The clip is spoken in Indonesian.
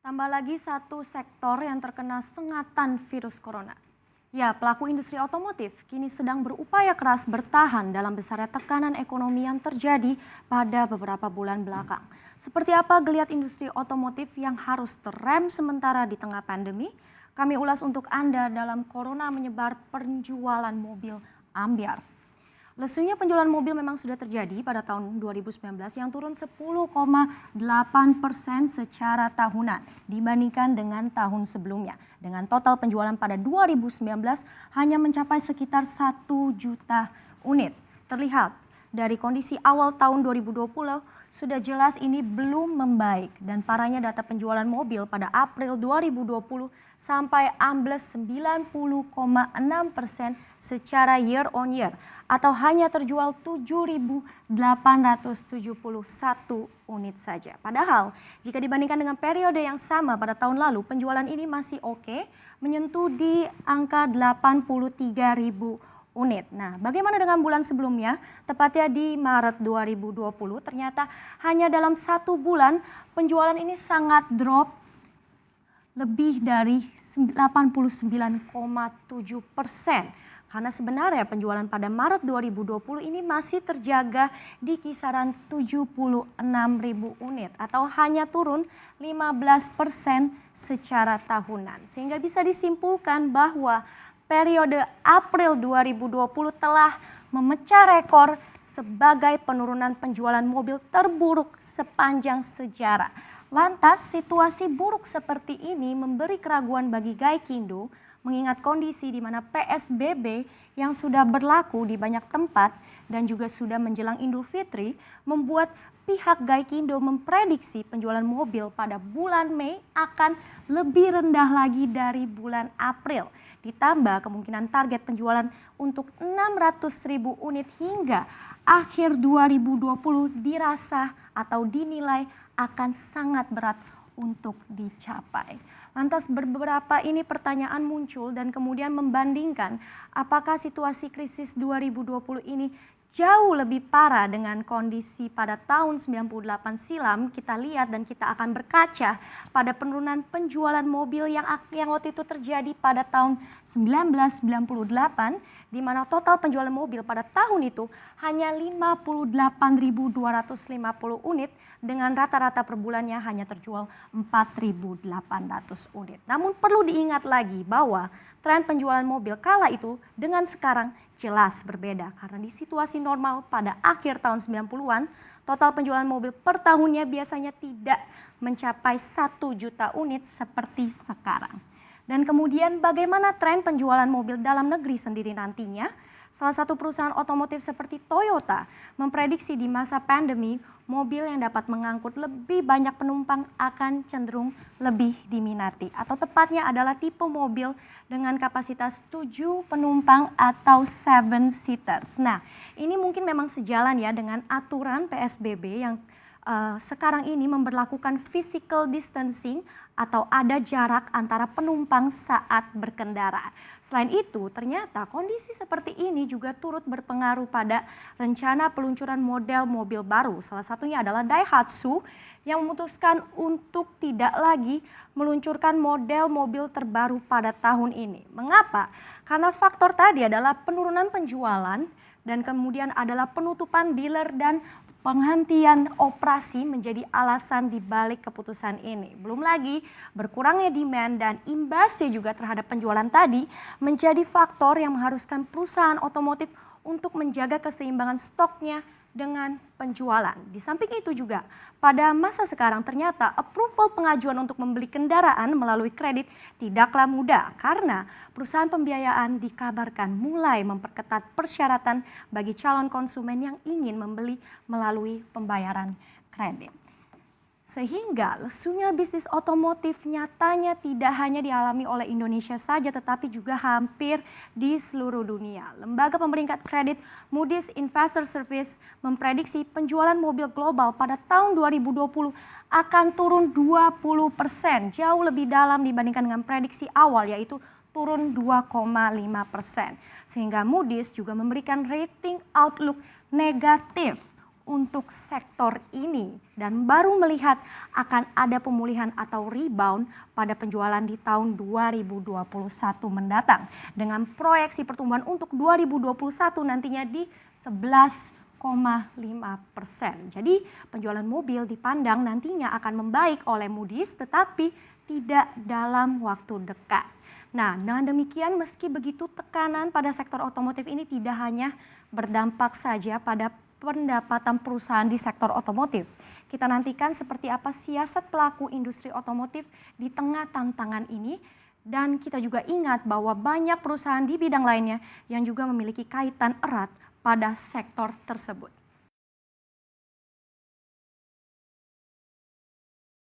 Tambah lagi satu sektor yang terkena sengatan virus corona. Ya, pelaku industri otomotif kini sedang berupaya keras bertahan dalam besarnya tekanan ekonomi yang terjadi pada beberapa bulan belakang. Seperti apa geliat industri otomotif yang harus terrem sementara di tengah pandemi? Kami ulas untuk Anda dalam Corona menyebar penjualan mobil ambyar. Lesunya penjualan mobil memang sudah terjadi pada tahun 2019 yang turun 10,8% secara tahunan dibandingkan dengan tahun sebelumnya. Dengan total penjualan pada 2019 hanya mencapai sekitar 1 juta unit. Terlihat dari kondisi awal tahun 2020 sudah jelas ini belum membaik dan parahnya data penjualan mobil pada April 2020 sampai ambles 90,6% secara year on year atau hanya terjual 7.871 unit saja. Padahal jika dibandingkan dengan periode yang sama pada tahun lalu penjualan ini masih oke, menyentuh di angka 83.000 unit. Nah, bagaimana dengan bulan sebelumnya? Tepatnya di Maret 2020, ternyata hanya dalam 1 bulan penjualan ini sangat drop lebih dari 89,7%. Karena sebenarnya penjualan pada Maret 2020 ini masih terjaga di kisaran 76.000 unit atau hanya turun 15% secara tahunan. Sehingga bisa disimpulkan bahwa periode April 2020 telah memecah rekor sebagai penurunan penjualan mobil terburuk sepanjang sejarah. Lantas situasi buruk seperti ini memberi keraguan bagi Gaikindo mengingat kondisi di mana PSBB yang sudah berlaku di banyak tempat dan juga sudah menjelang Idul Fitri membuat pihak Gaikindo memprediksi penjualan mobil pada bulan Mei akan lebih rendah lagi dari bulan April. Ditambah kemungkinan target penjualan untuk 600.000 unit hingga akhir 2020 dirasa atau dinilai akan sangat berat untuk dicapai. Lantas beberapa ini pertanyaan muncul dan kemudian membandingkan apakah situasi krisis 2020 ini jauh lebih parah dengan kondisi pada tahun 98 silam. Kita lihat dan kita akan berkaca pada penurunan penjualan mobil yang waktu itu terjadi pada tahun 1998 di mana total penjualan mobil pada tahun itu hanya 58.250 unit dengan rata-rata per bulannya hanya terjual 4.800 unit. Namun perlu diingat lagi bahwa tren penjualan mobil kala itu dengan sekarang jelas berbeda karena di situasi normal pada akhir tahun 90-an total penjualan mobil per tahunnya biasanya tidak mencapai 1 juta unit seperti sekarang. Dan kemudian bagaimana tren penjualan mobil dalam negeri sendiri nantinya? Salah satu perusahaan otomotif seperti Toyota memprediksi di masa pandemi mobil yang dapat mengangkut lebih banyak penumpang akan cenderung lebih diminati. Atau tepatnya adalah tipe mobil dengan kapasitas 7 penumpang atau 7 seaters. Nah, ini mungkin memang sejalan ya dengan aturan PSBB yang sekarang ini memberlakukan physical distancing atau ada jarak antara penumpang saat berkendara. Selain itu, ternyata kondisi seperti ini juga turut berpengaruh pada rencana peluncuran model mobil baru. Salah satunya adalah Daihatsu yang memutuskan untuk tidak lagi meluncurkan model mobil terbaru pada tahun ini. Mengapa? Karena faktor tadi adalah penurunan penjualan dan kemudian adalah penutupan dealer dan penghentian operasi menjadi alasan di balik keputusan ini. Belum lagi berkurangnya demand dan imbasnya juga terhadap penjualan tadi menjadi faktor yang mengharuskan perusahaan otomotif untuk menjaga keseimbangan stoknya dengan penjualan. Di samping itu juga pada masa sekarang ternyata approval pengajuan untuk membeli kendaraan melalui kredit tidaklah mudah karena perusahaan pembiayaan dikabarkan mulai memperketat persyaratan bagi calon konsumen yang ingin membeli melalui pembayaran kredit. Sehingga lesunya bisnis otomotif nyatanya tidak hanya dialami oleh Indonesia saja tetapi juga hampir di seluruh dunia. Lembaga pemeringkat kredit Moody's Investor Service memprediksi penjualan mobil global pada tahun 2020 akan turun 20%, jauh lebih dalam dibandingkan dengan prediksi awal yaitu turun 2,5%. Sehingga Moody's juga memberikan rating outlook negatif untuk sektor ini dan baru melihat akan ada pemulihan atau rebound pada penjualan di tahun 2021 mendatang dengan proyeksi pertumbuhan untuk 2021 nantinya di 11,5%. Jadi penjualan mobil dipandang nantinya akan membaik oleh Moody's tetapi tidak dalam waktu dekat. Nah, dengan demikian meski begitu tekanan pada sektor otomotif ini tidak hanya berdampak saja pada pendapatan perusahaan di sektor otomotif. Kita nantikan seperti apa siasat pelaku industri otomotif di tengah tantangan ini. Dan kita juga ingat bahwa banyak perusahaan di bidang lainnya yang juga memiliki kaitan erat pada sektor tersebut.